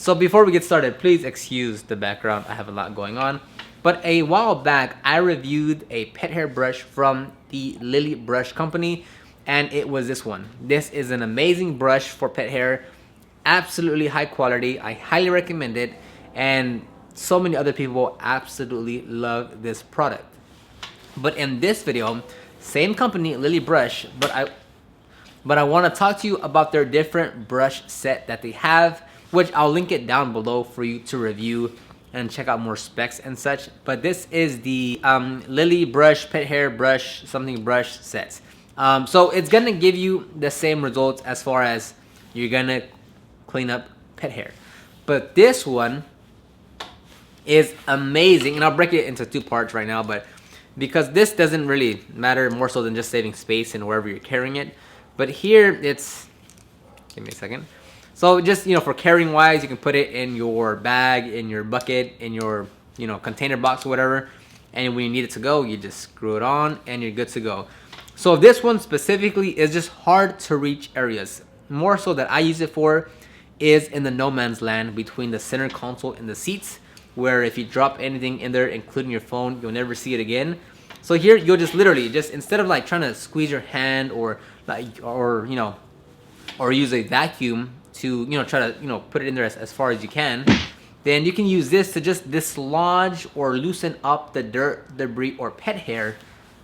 So before we get started, please excuse the background. I have a lot going on. But a while back, I reviewed a pet hair brush from the Lilly Brush company, and it was this one. This is an amazing brush for pet hair, absolutely high quality. I highly recommend it, and so many other people absolutely love this product. But in this video, same company, Lilly Brush, but I want to talk to you about their different brush set that they have, which I'll link it down below for you to review and check out more specs and such. But this is the Lilly Brush pet hair brush something brush sets. So it's gonna give you the same results as far as you're gonna clean up pet hair. But this one is amazing, and I'll break it into two parts right now, but because this doesn't really matter more so than just saving space and wherever you're carrying it. But here it's, give me a second. So just, for carrying wise, you can put it in your bag, in your bucket, in your, container box or whatever. And when you need it to go, you just screw it on and you're good to go. So this one specifically is just hard to reach areas. More so that I use it for is in the no man's land between the center console and the seats, where if you drop anything in there, including your phone, you'll never see it again. So here you'll just literally instead of like trying to squeeze your hand or use a vacuum to try to put it in there as far as you can, then you can use this to just dislodge or loosen up the dirt, debris, or pet hair,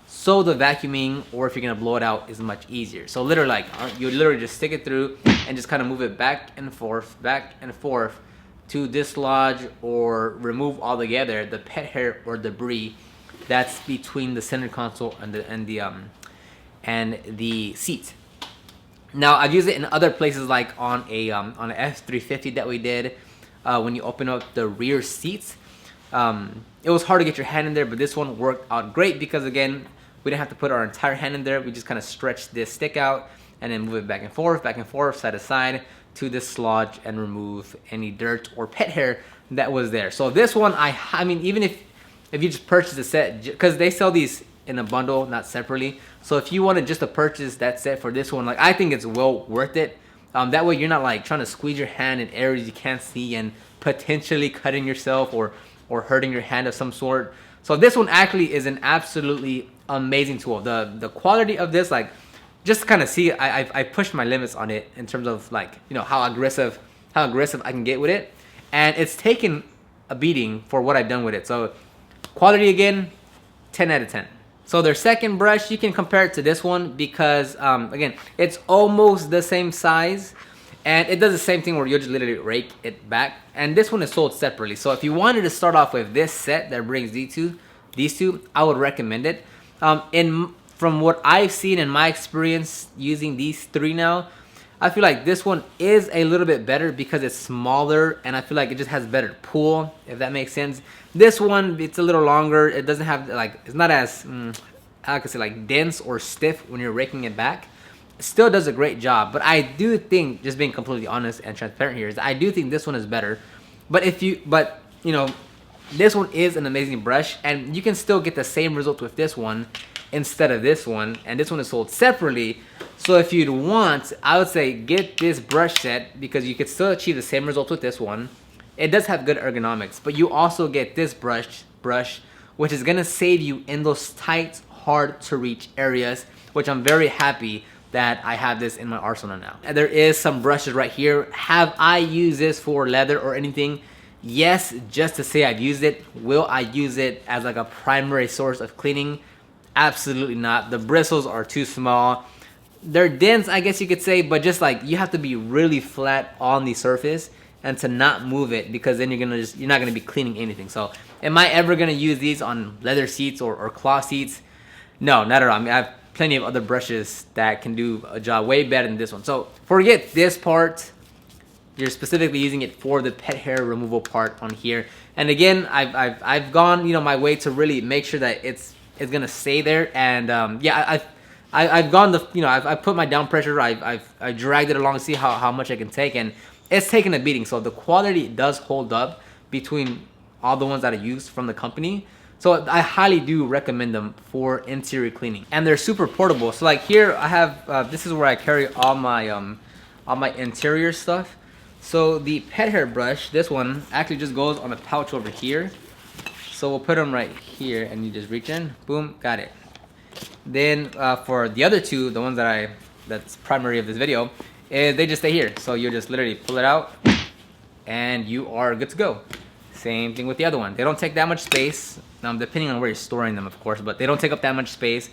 so the vacuuming, or if you're gonna blow it out, is much easier. So literally, you literally just stick it through and just kind of move it back and forth to dislodge or remove altogether the pet hair or debris that's between the center console and the seat. Now I've used it in other places, like on a F350 that we did. When you open up the rear seats, it was hard to get your hand in there, but this one worked out great because, again, we didn't have to put our entire hand in there. We just kind of stretched this stick out and then move it back and forth, side to side, to dislodge and remove any dirt or pet hair that was there. So this one, I mean, even if you just purchase the set, because they sell these in a bundle, not separately. So if you wanted just to purchase that set for this one, like, I think it's well worth it. That way you're not like trying to squeeze your hand in areas you can't see and potentially cutting yourself or hurting your hand of some sort. So this one actually is an absolutely amazing tool. The quality of this, like, just to kind of see, I pushed my limits on it in terms of, like, how aggressive I can get with it, and it's taken a beating for what I've done with it. So quality, again, 10 out of 10. So their second brush, you can compare it to this one because, again, it's almost the same size, and it does the same thing where you'll just literally rake it back. And this one is sold separately. So if you wanted to start off with this set that brings these two, I would recommend it. From what I've seen in my experience using these three now, I feel like this one is a little bit better because it's smaller, and I feel like it just has better pull, if that makes sense. This one, it's a little longer. It doesn't have, like, it's not as, how can I say, like, dense or stiff when you're raking it back. It still does a great job, but I do think, just being completely honest and transparent here, is I do think this one is better. But this one is an amazing brush, and you can still get the same result with this one instead of this one, and this one is sold separately. So if you'd want, I would say get this brush set because you could still achieve the same result with this one. It does have good ergonomics, but you also get this brush, which is gonna save you in those tight, hard to reach areas, which I'm very happy that I have this in my arsenal now. And there is some brushes right here. Have I used this for leather or anything? Yes, just to say I've used it. Will I use it as like a primary source of cleaning? Absolutely not. The bristles are too small. They're dense, I guess you could say, but just like, you have to be really flat on the surface and to not move it, because then you're not gonna be cleaning anything. So am I ever gonna use these on leather seats or cloth seats? No, not at all. I mean, I have plenty of other brushes that can do a job way better than this one. So forget this part. You're specifically using it for the pet hair removal part on here. And again, I've gone my way to really make sure that it's gonna stay there. And yeah, I've gone I've put my down pressure. I've dragged it along to see how much I can take, and it's taken a beating. So the quality does hold up between all the ones that I used from the company. So I highly do recommend them for interior cleaning, and they're super portable. So like here I have this is where I carry all my interior stuff. So the pet hair brush, this one actually just goes on a pouch over here. So we'll put them right here, and you just reach in, boom, got it. Then for the other two, the ones that's primary of this video, is they just stay here. So you just literally pull it out, and you are good to go. Same thing with the other one. They don't take that much space, depending on where you're storing them, of course, but they don't take up that much space.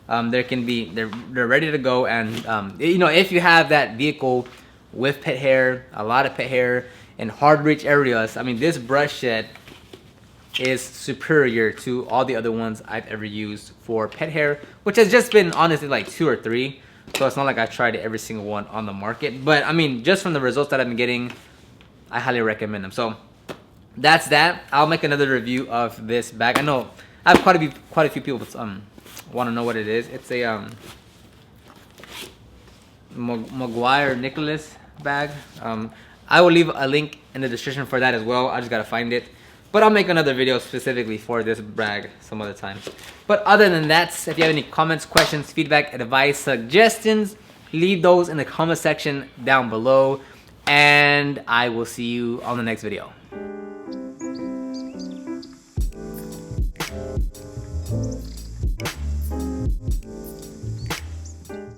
They're ready to go, and you know, if you have that vehicle with pet hair, a lot of pet hair, and hard reach areas, I mean, this brush set is superior to all the other ones I've ever used for pet hair, which has just been honestly like 2 or 3. So it's not like I tried every single one on the market, but I mean, just from the results that I've been getting, I highly recommend them. So that's that. I'll make another review of this bag. I know I have quite a few people want to know what it is. It's a Maguire Nicholas bag. I will leave a link in the description for that as well. I just gotta find it. But I'll make another video specifically for this bag some other time. But other than that, if you have any comments, questions, feedback, advice, suggestions, leave those in the comment section down below. And I will see you on the next video.